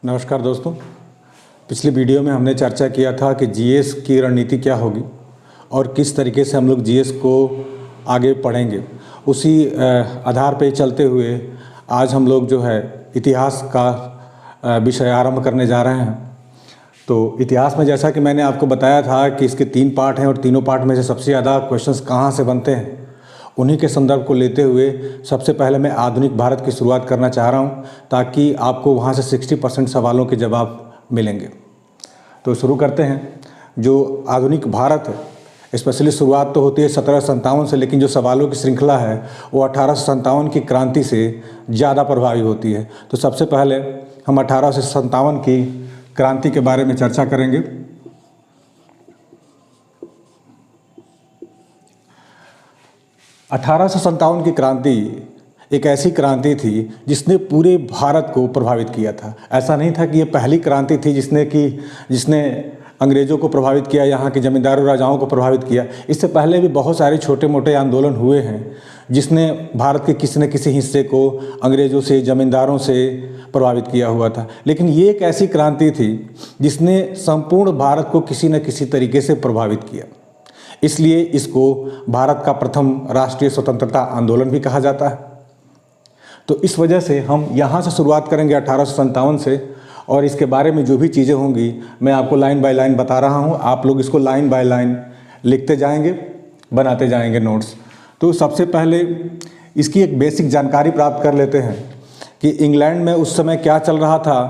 नमस्कार दोस्तों। पिछली वीडियो में हमने चर्चा किया था कि जीएस की रणनीति क्या होगी और किस तरीके से हम लोग जीएस को आगे पढ़ेंगे। उसी आधार पे चलते हुए आज हम लोग जो है इतिहास का विषय आरंभ करने जा रहे हैं। तो इतिहास में जैसा कि मैंने आपको बताया था कि इसके 3 पार्ट हैं और तीनों पार्ट में से सबसे ज़्यादा क्वेश्चंस कहाँ से बनते हैं, उन्हीं के संदर्भ को लेते हुए सबसे पहले मैं आधुनिक भारत की शुरुआत करना चाह रहा हूं, ताकि आपको वहां से 60% सवालों के जवाब मिलेंगे। तो शुरू करते हैं। जो आधुनिक भारत है, स्पेशली शुरुआत तो होती है 1757 से, लेकिन जो सवालों की श्रृंखला है वो 1857 की क्रांति से ज़्यादा प्रभावी होती है। तो सबसे पहले हम 1857 की क्रांति के बारे में चर्चा करेंगे। 1857 की क्रांति एक ऐसी क्रांति थी जिसने पूरे भारत को प्रभावित किया था। ऐसा नहीं था कि ये पहली क्रांति थी जिसने अंग्रेज़ों को प्रभावित किया, यहाँ के जमींदारों राजाओं को प्रभावित किया। इससे पहले भी बहुत सारे छोटे मोटे आंदोलन हुए हैं जिसने भारत के किसी न किसी हिस्से को अंग्रेज़ों से, ज़मींदारों से प्रभावित किया हुआ था। लेकिन ये एक ऐसी क्रांति थी जिसने संपूर्ण भारत को किसी न किसी तरीके से प्रभावित किया। इसलिए इसको भारत का प्रथम राष्ट्रीय स्वतंत्रता आंदोलन भी कहा जाता है। तो इस वजह से हम यहाँ से शुरुआत करेंगे 1857 से, और इसके बारे में जो भी चीज़ें होंगी मैं आपको लाइन बाय लाइन बता रहा हूँ। आप लोग इसको लाइन बाय लाइन लिखते जाएंगे, बनाते जाएंगे नोट्स। तो सबसे पहले इसकी एक बेसिक जानकारी प्राप्त कर लेते हैं कि इंग्लैंड में उस समय क्या चल रहा था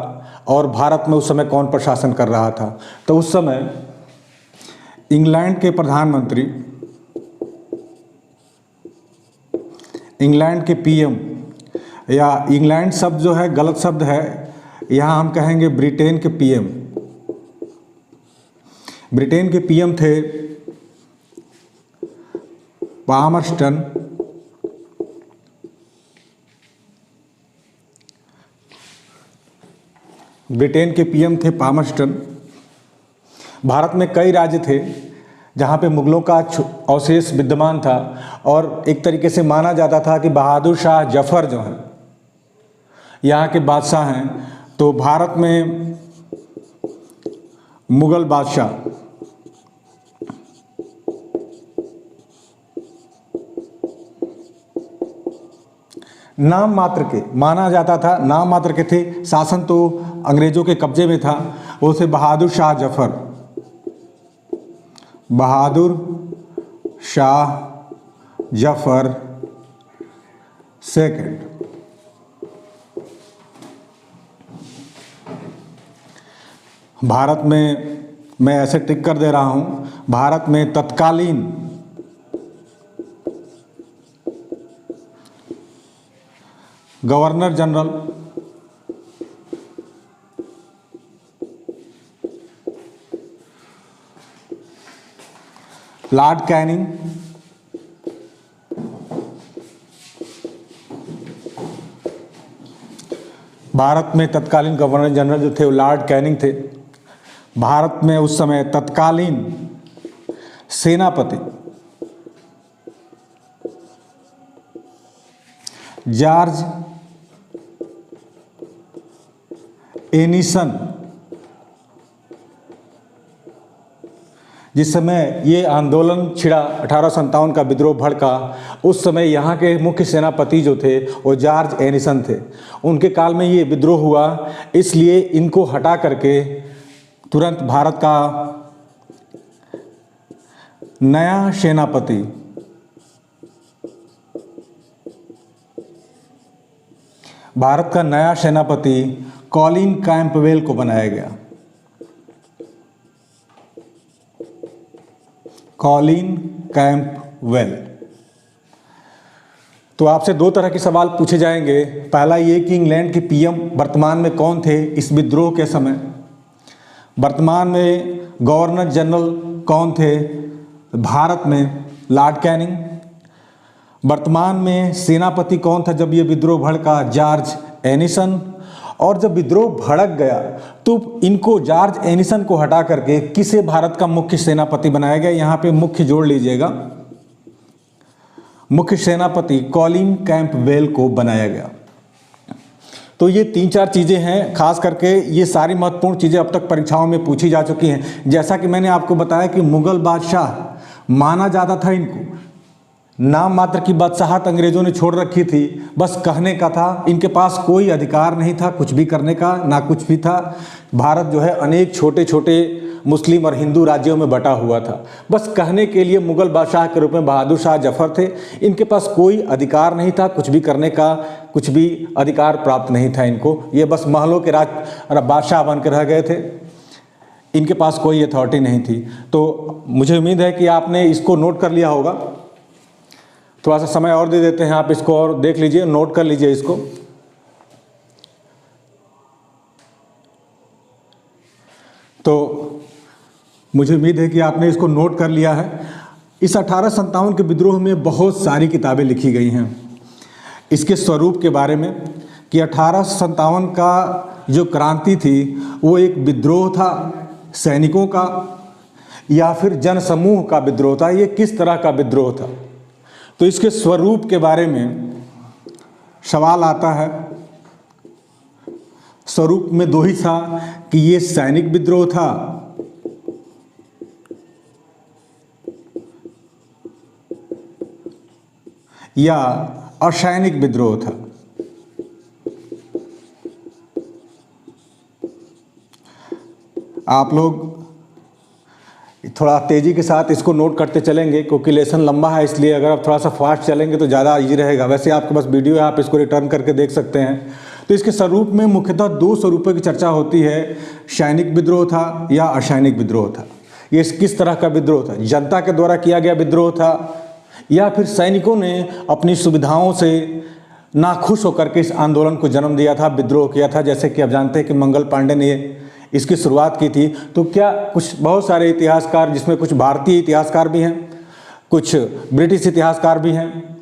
और भारत में उस समय कौन प्रशासन कर रहा था। तो उस समय इंग्लैंड के प्रधानमंत्री, इंग्लैंड के पीएम, या इंग्लैंड शब्द जो है गलत शब्द है, यहाँ हम कहेंगे ब्रिटेन के पीएम। ब्रिटेन के पीएम थे पामरस्टन। ब्रिटेन के पीएम थे पामरस्टन। भारत में कई राज्य थे जहाँ पे मुगलों का अवशेष विद्यमान था, और एक तरीके से माना जाता था कि बहादुर शाह जफर जो हैं यहाँ के बादशाह हैं। तो भारत में मुगल बादशाह नाम मात्र के माना जाता था, नाम मात्र के थे, शासन तो अंग्रेज़ों के कब्जे में था। वो थे बहादुर शाह जफर, बहादुर शाह जफर सेकंड। भारत में मैं ऐसे टिक कर दे रहा हूं, भारत में तत्कालीन governor general Lord Canning, Bharat में तत्कालीन गवर्नर जनरल जो थे वो लॉर्ड कैनिंग थे। भारत में उस समय तत्कालीन सेनापति जॉर्ज एनिसन। जिस समय ये आंदोलन छिड़ा, 1857 का विद्रोह भड़का, उस समय यहाँ के मुख्य सेनापति जो थे वो जॉर्ज एनिसन थे। उनके काल में ये विद्रोह हुआ, इसलिए इनको हटा करके तुरंत भारत का नया सेनापति कॉलिन कैंपबेल को बनाया गया। Colin Campbell. तो आपसे 2 तरह के सवाल पूछे जाएंगे। पहला ये कि इंग्लैंड के पीएम वर्तमान में कौन थे इस विद्रोह के समय, वर्तमान में गवर्नर जनरल कौन थे भारत में, लॉर्ड कैनिंग। वर्तमान में सेनापति कौन था जब ये विद्रोह भड़का, जॉर्ज एनिसन। और जब विद्रोह भड़क गया तो इनको, जॉर्ज एनिसन को हटा करके किसे भारत का मुख्य सेनापति बनाया गया। यहाँ पे मुख्य जोड़ लीजिएगा, मुख्य सेनापति कॉलिन कैंपबेल को बनाया गया। तो ये 3-4 चीज़ें हैं, खास करके ये सारी महत्वपूर्ण चीज़ें अब तक परीक्षाओं में पूछी जा चुकी हैं। जैसा कि मैंने आपको बताया कि मुग़ल बादशाह माना जाता था इनको, नाम मात्र की बादशाहत अंग्रेज़ों ने छोड़ रखी थी, बस कहने का था। इनके पास कोई अधिकार नहीं था कुछ भी करने का, ना कुछ भी था। भारत जो है अनेक छोटे छोटे मुस्लिम और हिंदू राज्यों में बटा हुआ था। बस कहने के लिए मुग़ल बादशाह के रूप में बहादुर शाह जफ़र थे। इनके पास कोई अधिकार नहीं था कुछ भी करने का, कुछ भी अधिकार प्राप्त नहीं था इनको। ये बस महलों के बादशाह बन के रह गए थे, इनके पास कोई अथॉरिटी नहीं थी। तो मुझे उम्मीद है कि आपने इसको नोट कर लिया होगा। थोड़ा सा समय और दे देते हैं, आप इसको और देख लीजिए, नोट कर लीजिए इसको। तो मुझे उम्मीद है कि आपने इसको नोट कर लिया है। इस 1857 के विद्रोह में बहुत सारी किताबें लिखी गई हैं इसके स्वरूप के बारे में, कि 1857 का जो क्रांति थी वो एक विद्रोह था सैनिकों का या फिर जनसमूह का विद्रोह था, ये किस तरह का विद्रोह था। तो इसके स्वरूप के बारे में सवाल आता है। स्वरूप में दो ही था कि ये सैनिक विद्रोह था या असैनिक विद्रोह था। आप लोग थोड़ा तेज़ी के साथ इसको नोट करते चलेंगे क्योंकि लेसन लंबा है, इसलिए अगर आप थोड़ा सा फास्ट चलेंगे तो ज़्यादा ईजी रहेगा। वैसे आपके पास वीडियो है, आप इसको रिटर्न करके देख सकते हैं। तो इसके स्वरूप में मुख्यतः 2 स्वरूपों की चर्चा होती है, सैनिक विद्रोह था या असैनिक विद्रोह था। ये किस तरह का विद्रोह था, जनता के द्वारा किया गया विद्रोह था या फिर सैनिकों ने अपनी सुविधाओं से नाखुश होकर के इस आंदोलन को जन्म दिया था, विद्रोह किया था। जैसे कि आप जानते हैं कि मंगल पांडे ने इसकी शुरुआत की थी। तो क्या कुछ बहुत सारे इतिहासकार, जिसमें कुछ भारतीय इतिहासकार भी हैं, कुछ ब्रिटिश इतिहासकार भी हैं,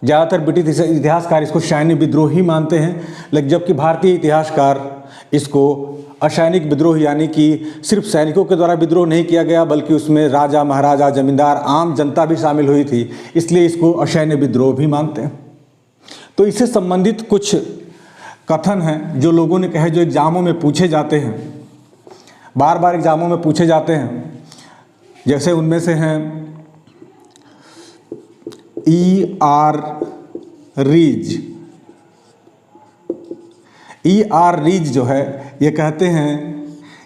ज़्यादातर ब्रिटिश इतिहासकार इसको सैन्य विद्रोह ही मानते हैं, लेकिन जबकि भारतीय इतिहासकार इसको असैनिक विद्रोह, यानी कि सिर्फ सैनिकों के द्वारा विद्रोह नहीं किया गया बल्कि उसमें राजा महाराजा जमींदार आम जनता भी शामिल हुई थी, इसलिए इसको असैन्य विद्रोह भी मानते हैं। तो इससे संबंधित कुछ कथन हैं जो लोगों ने कहे, जो एग्जामों में पूछे जाते हैं, बार बार एग्जामों में पूछे जाते हैं। जैसे उनमें से हैं E.R. रीज। E.R. रीज जो है ये कहते हैं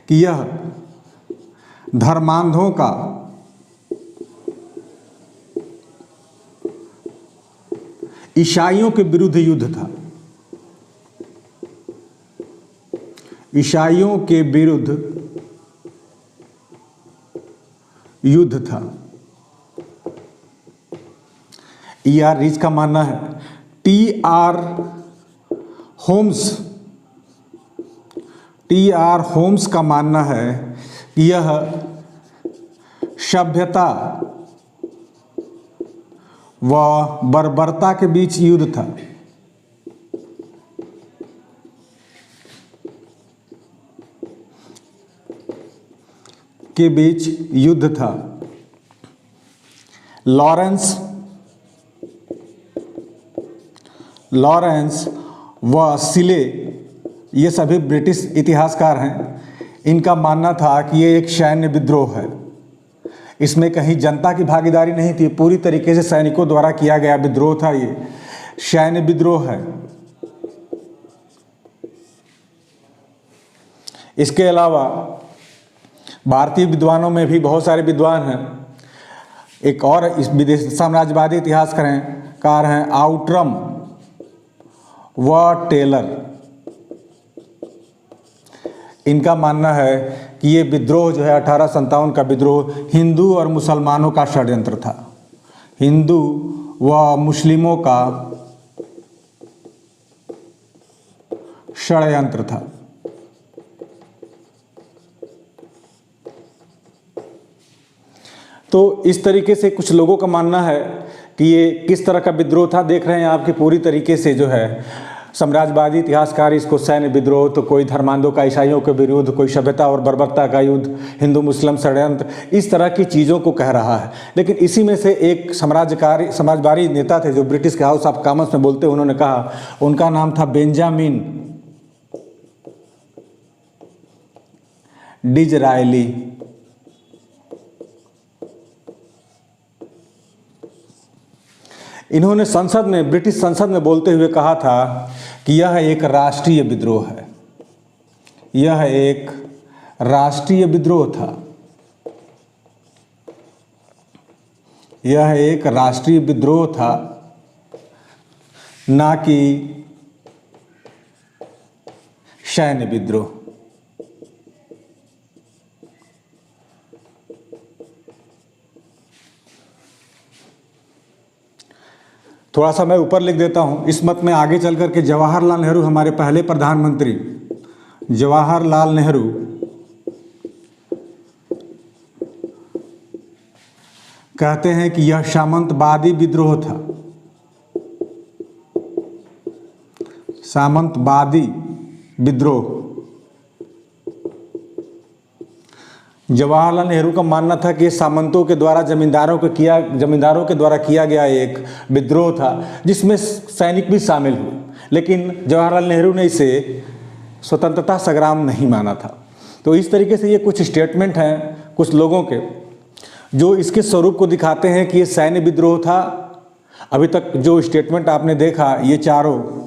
कि यह धर्मांधों का ईसाइयों के विरुद्ध युद्ध था। ईसाइयों के विरुद्ध युद्ध था। E.R. रीज का मानना है। T.R. होम्स का मानना है कि यह सभ्यता व बर्बरता के बीच युद्ध था। लॉरेंस व सिले, ये सभी ब्रिटिश इतिहासकार हैं। इनका मानना था कि ये एक सैन्य विद्रोह है, इसमें कहीं जनता की भागीदारी नहीं थी, पूरी तरीके से सैनिकों द्वारा किया गया विद्रोह था, ये सैन्य विद्रोह है। इसके अलावा भारतीय विद्वानों में भी बहुत सारे विद्वान हैं। एक और इस विदेश साम्राज्यवादी इतिहासकार हैं आउटरम व टेलर। इनका मानना है कि ये विद्रोह जो है 1857 का विद्रोह हिंदू और मुसलमानों का षड्यंत्र था, हिंदू व मुस्लिमों का षड्यंत्र था। तो इस तरीके से कुछ लोगों का मानना है कि ये किस तरह का विद्रोह था। देख रहे हैं आपकी पूरी तरीके से जो है साम्राज्यवादी इतिहासकार इसको सैन्य विद्रोह, तो कोई धर्मांधों का ईसाइयों के विरुद्ध, कोई सभ्यता और बर्बरता का युद्ध, हिंदू मुस्लिम षड्यंत्र, इस तरह की चीज़ों को कह रहा है। लेकिन इसी में से एक समाजवादी नेता थे जो ब्रिटिश के हाउस ऑफ कॉमन्स में बोलते, उन्होंने कहा, उनका नाम था बेंजामिन डिज़रायली। इन्होंने संसद में, ब्रिटिश संसद में बोलते हुए कहा था कि यह एक राष्ट्रीय विद्रोह है। यह एक राष्ट्रीय विद्रोह था। यह एक राष्ट्रीय विद्रोह था, ना कि सैन्य विद्रोह। थोड़ा सा मैं ऊपर लिख देता हूं। इस मत में आगे चल करके जवाहरलाल नेहरू, हमारे पहले प्रधानमंत्री जवाहरलाल नेहरू, कहते हैं कि यह सामंतवादी विद्रोह था। सामंतवादी विद्रोह। जवाहरलाल नेहरू का मानना था कि सामंतों के द्वारा जमींदारों के द्वारा किया गया एक विद्रोह था, जिसमें सैनिक भी शामिल हुए। लेकिन जवाहरलाल नेहरू ने इसे स्वतंत्रता संग्राम नहीं माना था। तो इस तरीके से ये कुछ स्टेटमेंट हैं कुछ लोगों के, जो इसके स्वरूप को दिखाते हैं कि ये सैन्य विद्रोह था। अभी तक जो स्टेटमेंट आपने देखा, ये चारों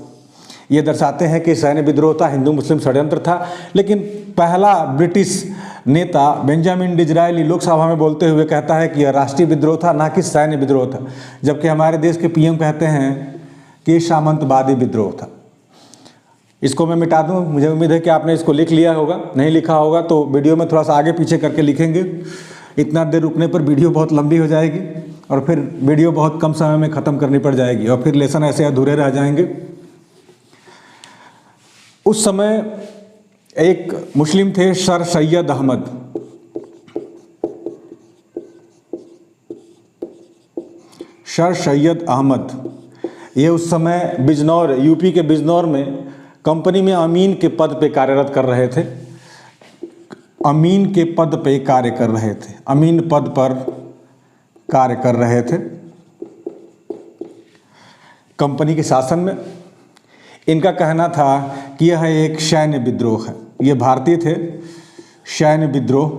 ये दर्शाते हैं कि सैन्य विद्रोह था, हिंदू मुस्लिम षड्यंत्र था। लेकिन पहला ब्रिटिश नेता बेंजामिन डिज़रायली लोकसभा में बोलते हुए कहता है कि यह राष्ट्रीय विद्रोह था, ना कि सैन्य विद्रोह था। जबकि हमारे देश के पीएम कहते हैं कि सामंतवादी विद्रोह था। इसको मैं मिटा दूं। मुझे उम्मीद है कि आपने इसको लिख लिया होगा। नहीं लिखा होगा तो वीडियो में थोड़ा सा आगे पीछे करके लिखेंगे। इतना देर रुकने पर वीडियो बहुत लंबी हो जाएगी और फिर वीडियो बहुत कम समय में ख़त्म करनी पड़ जाएगी और फिर लेसन ऐसे अधूरे रह जाएंगे। उस समय एक मुस्लिम थे सर सैयद अहमद। सर सैयद अहमद, ये उस समय बिजनौर, यूपी के बिजनौर में कंपनी में अमीन के पद पे कार्यरत कर रहे थे। अमीन के पद पे कार्य कर रहे थे। अमीन पद पर कार्य कर रहे थे कंपनी के शासन में। इनका कहना था कि यह एक सैन्य विद्रोह है। ये भारतीय थे। सैन्य विद्रोह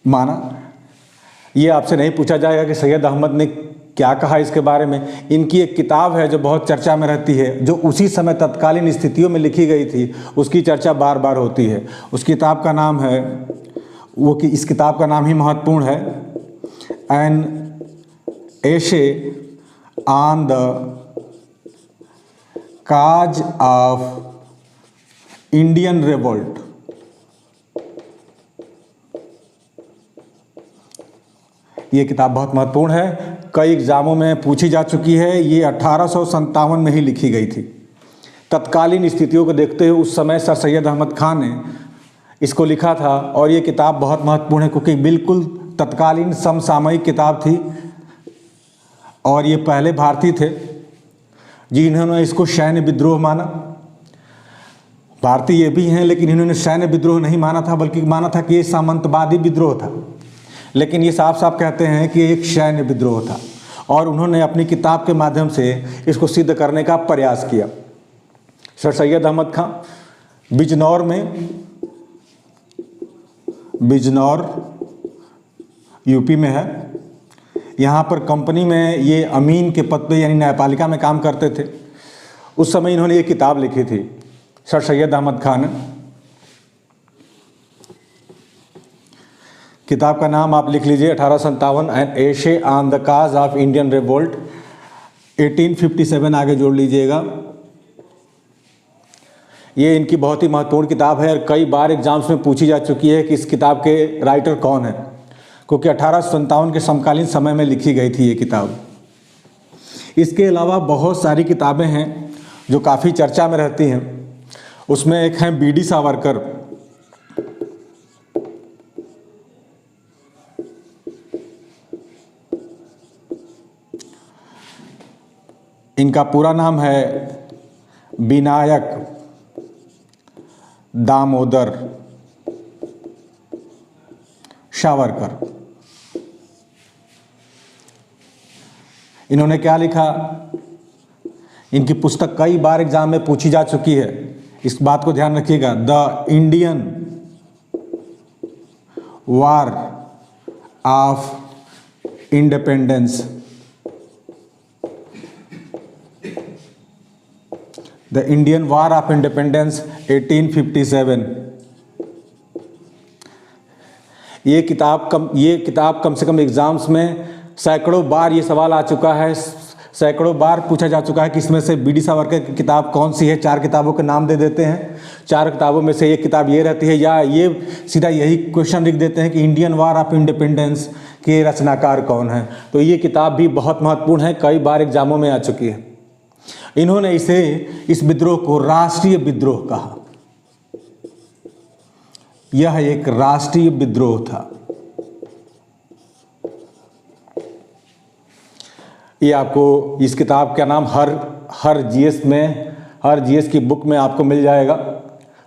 माना। ये आपसे नहीं पूछा जाएगा कि सैयद अहमद ने क्या कहा इसके बारे में। इनकी एक किताब है जो बहुत चर्चा में रहती है, जो उसी समय तत्कालीन स्थितियों में लिखी गई थी। उसकी चर्चा बार बार होती है। उस किताब का नाम है, इस किताब का नाम ही महत्वपूर्ण है, एन एशे on the cause of Indian revolt. ये किताब बहुत महत्वपूर्ण है, कई एग्जामों में पूछी जा चुकी है। ये 1857 में ही लिखी गई थी। तत्कालीन स्थितियों को देखते हुए उस समय सर सैयद अहमद खान ने इसको लिखा था और ये किताब बहुत महत्वपूर्ण है क्योंकि बिल्कुल तत्कालीन समसामयिक किताब थी। और ये पहले भारतीय थे जिन्होंने इसको सैन्य विद्रोह माना। भारतीय ये भी हैं, लेकिन इन्होंने सैन्य विद्रोह नहीं माना था, बल्कि माना था कि ये सामंतवादी विद्रोह था। लेकिन ये साफ साफ कहते हैं कि एक सैन्य विद्रोह था और उन्होंने अपनी किताब के माध्यम से इसको सिद्ध करने का प्रयास किया। सर सैयद अहमद खान बिजनौर में, बिजनौर यूपी में है, यहाँ पर कंपनी में ये अमीन के पद पे यानी न्यायपालिका में काम करते थे। उस समय इन्होंने ये किताब लिखी थी सर सैयद अहमद खान। किताब का नाम आप लिख लीजिए 1857, एन एशे on the cause of Indian revolt. 1857 आगे जोड़ लीजिएगा। ये इनकी बहुत ही महत्वपूर्ण किताब है और कई बार एग्जाम्स में पूछी जा चुकी है कि इस किताब के राइटर कौन है, क्योंकि 1857 के समकालीन समय में लिखी गई थी ये किताब। इसके अलावा बहुत सारी किताबें हैं जो काफ़ी चर्चा में रहती हैं। उसमें एक है बी डी सावरकर। इनका पूरा नाम है विनायक दामोदर सावरकर। इन्होंने क्या लिखा, इनकी पुस्तक कई बार एग्जाम में पूछी जा चुकी है। इस बात को ध्यान रखिएगा, the Indian war of independence, the Indian war of independence 1857। ये किताब कम से कम एग्जाम्स में सैकड़ों बार ये सवाल आ चुका है, सैकड़ों बार पूछा जा चुका है कि इसमें से बी डी सावरकर की किताब कौन सी है। 4 किताबों के नाम दे देते हैं, 4 किताबों में से एक किताब ये रहती है, या ये सीधा यही क्वेश्चन लिख देते हैं कि इंडियन वार ऑफ इंडिपेंडेंस के रचनाकार कौन है। तो ये किताब भी बहुत महत्वपूर्ण है, कई बार एग्जामों में आ चुकी है। इन्होंने इस विद्रोह को राष्ट्रीय विद्रोह कहा। यह एक राष्ट्रीय विद्रोह था। ये आपको इस किताब का नाम हर जीएस की बुक में आपको मिल जाएगा,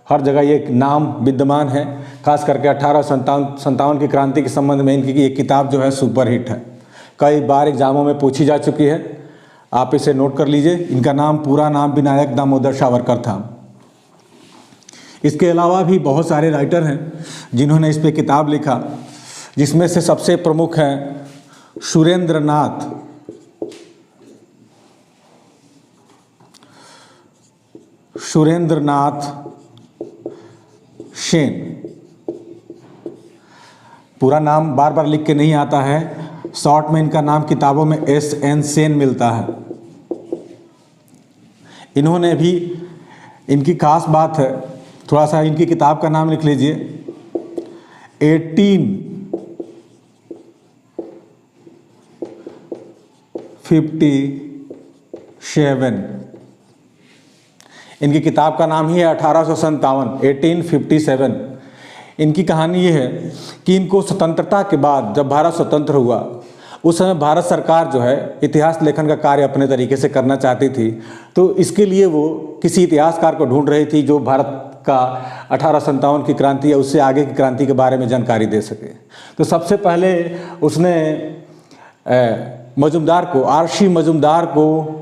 हर जगह ये नाम विद्यमान है। खास करके 1857 की क्रांति के संबंध में इनकी ये किताब जो है सुपरहिट है, कई बार एग्जामों में पूछी जा चुकी है। आप इसे नोट कर लीजिए। इनका पूरा नाम विनायक दामोदर सावरकर था। इसके अलावा भी बहुत सारे राइटर हैं जिन्होंने इस पे किताब लिखा, जिसमें से सबसे प्रमुख हैं सुरेंद्र नाथ सेन। पूरा नाम बार बार लिख के नहीं आता है, शॉर्ट में इनका नाम किताबों में SN सेन मिलता है। इन्होंने भी, इनकी खास बात है, थोड़ा सा इनकी किताब का नाम लिख लीजिए, 1857। इनकी किताब का नाम ही है 1857। इनकी कहानी ये है कि इनको स्वतंत्रता के बाद, जब भारत स्वतंत्र हुआ, उस समय भारत सरकार जो है इतिहास लेखन का कार्य अपने तरीके से करना चाहती थी। तो इसके लिए वो किसी इतिहासकार को ढूंढ रही थी जो भारत का 1857 की क्रांति या उससे आगे की क्रांति के बारे में जानकारी दे सके। तो सबसे पहले उसने आरसी मजुमदार को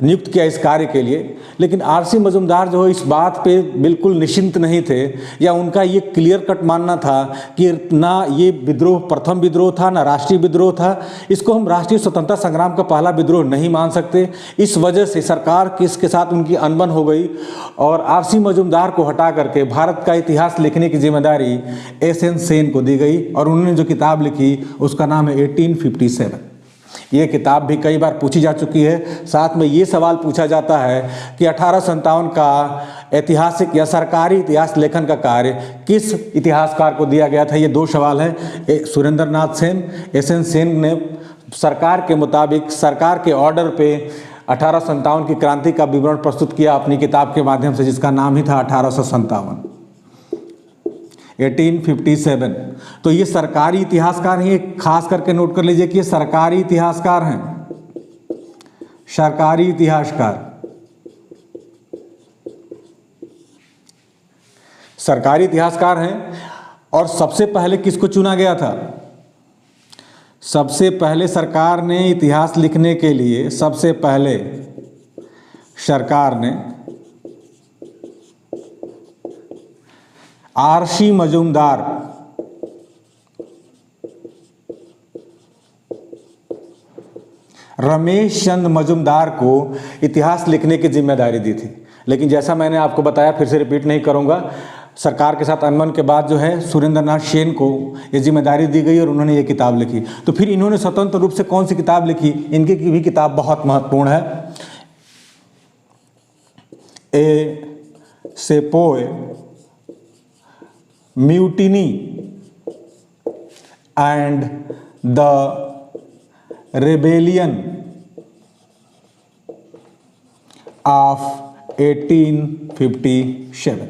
नियुक्त किया इस कार्य के लिए। लेकिन आरसी मजुमदार जो है इस बात पे बिल्कुल निश्चिंत नहीं थे, या उनका ये क्लियर कट मानना था कि ना ये विद्रोह प्रथम विद्रोह था, ना राष्ट्रीय विद्रोह था, इसको हम राष्ट्रीय स्वतंत्रता संग्राम का पहला विद्रोह नहीं मान सकते। इस वजह से सरकार के साथ उनकी अनबन हो गई और आरसी मजुमदार को हटा करके भारत का इतिहास लिखने की जिम्मेदारी SN सेन को दी गई, और उन्होंने जो किताब लिखी उसका नाम है 1857। ये किताब भी कई बार पूछी जा चुकी है। साथ में ये सवाल पूछा जाता है कि 1857 का ऐतिहासिक या सरकारी इतिहास लेखन का कार्य किस इतिहासकार को दिया गया था। ये 2 सवाल हैं। सुरेंद्र नाथ सेन, SN सेन ने सरकार के मुताबिक, सरकार के ऑर्डर पे 1857 की क्रांति का विवरण प्रस्तुत किया अपनी किताब के माध्यम से, जिसका नाम ही था 1857, 1857। तो ये सरकारी इतिहासकार हैं, खास करके नोट कर लीजिए कि ये सरकारी इतिहासकार हैं, सरकारी इतिहासकार। सरकारी इतिहासकार हैं। और सबसे पहले किसको चुना गया था? सबसे पहले सरकार ने इतिहास लिखने के लिए, सबसे पहले सरकार ने आरसी मजुमदार, रमेश चंद्र मजुमदार को इतिहास लिखने की जिम्मेदारी दी थी। लेकिन जैसा मैंने आपको बताया, फिर से रिपीट नहीं करूंगा, सरकार के साथ अनबन के बाद जो है सुरेंद्र नाथ सेन को ये जिम्मेदारी दी गई और उन्होंने ये किताब लिखी। तो फिर इन्होंने स्वतंत्र रूप से कौन सी किताब लिखी? इनकी भी किताब बहुत महत्वपूर्ण है, a sepoy mutiny and the rebellion of 1857।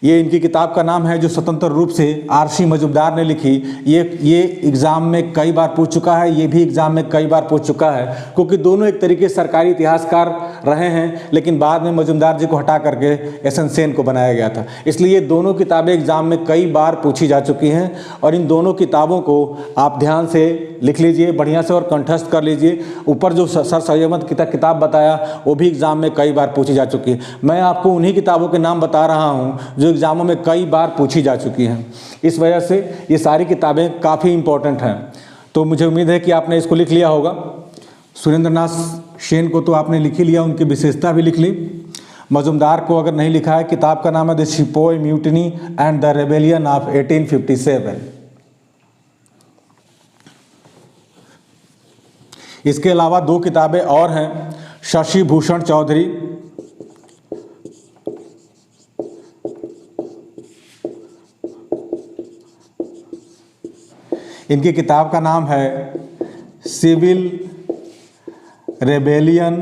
ये इनकी किताब का नाम है जो स्वतंत्र रूप से आर.सी. मजूमदार ने लिखी। ये एग्ज़ाम में कई बार पूछ चुका है, ये भी एग्ज़ाम में कई बार पूछ चुका है, क्योंकि दोनों एक तरीके से सरकारी इतिहासकार रहे हैं, लेकिन बाद में मजूमदार जी को हटा करके एस.एन. सेन को बनाया गया था। इसलिए ये दोनों किताबें एग्ज़ाम में कई बार पूछी जा चुकी हैं और इन दोनों किताबों को आप ध्यान से लिख लीजिए बढ़िया से और कंठस्थ कर लीजिए। ऊपर जो सर सैयद अहमद की किताब बताया वो भी एग्ज़ाम में कई बार पूछी जा चुकी है। मैं आपको उन्हीं किताबों के नाम बता रहा हूँ जो एग्ज़ामों में कई बार पूछी जा चुकी हैं। इस वजह से ये सारी किताबें काफ़ी इम्पोर्टेंट हैं। तो मुझे उम्मीद है कि आपने इसको लिख लिया होगा। सुरेंद्र नाथ सेन को तो आपने लिख ही लिया, उनकी विशेषता भी लिख ली। मजूमदार को अगर नहीं लिखा है, किताब का नाम है the sepoy mutiny and the rebellion of 1857। इसके अलावा दो किताबें और हैं, शशि भूषण चौधरी इनकी किताब का नाम है civil rebellion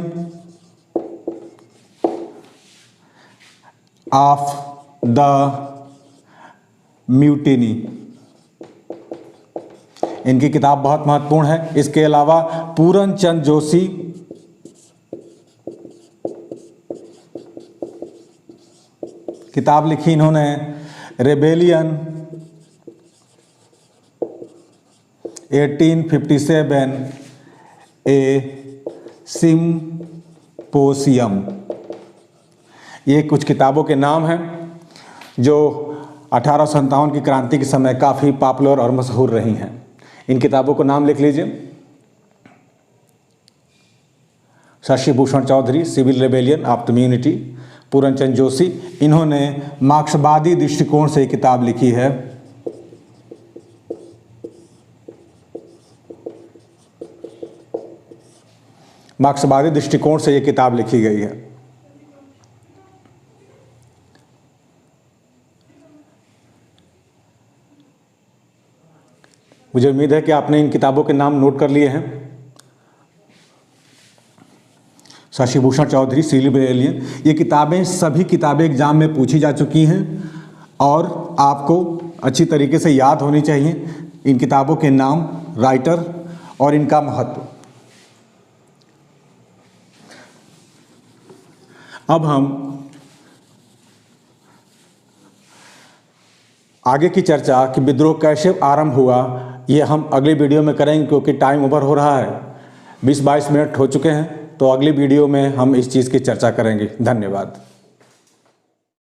of the mutiny. इनकी किताब बहुत महत्वपूर्ण है। इसके अलावा पूरन चंद जोशी किताब लिखी इन्होंने रेबेलियन 1857 ए सिम्पोसियम। ये कुछ किताबों के नाम हैं जो 1857 की क्रांति के समय काफ़ी पॉपुलर और मशहूर रही हैं। इन किताबों को नाम लिख लीजिए। Shashi Bhushan Chaudhary civil rebellion of the mutiny, Puranchand Joshi इन्होंने मार्क्सवादी दृष्टिकोण से किताब लिखी है। मार्क्सवादी दृष्टिकोण से ये किताब लिखी गई है। मुझे उम्मीद है कि आपने इन किताबों के नाम नोट कर लिए हैं। शशि भूषण चौधरी सिविल रेबेलियन, ये किताबें सभी किताबें एग्जाम में पूछी जा चुकी हैं और आपको अच्छी तरीके से याद होनी चाहिए इन किताबों के नाम, राइटर और इनका महत्व। अब हम आगे की चर्चा कि विद्रोह कैसे आरंभ हुआ ये हम अगली वीडियो में करेंगे, क्योंकि टाइम ओवर हो रहा है, 20-22 मिनट हो चुके हैं। तो अगली वीडियो में हम इस चीज़ की चर्चा करेंगे। धन्यवाद।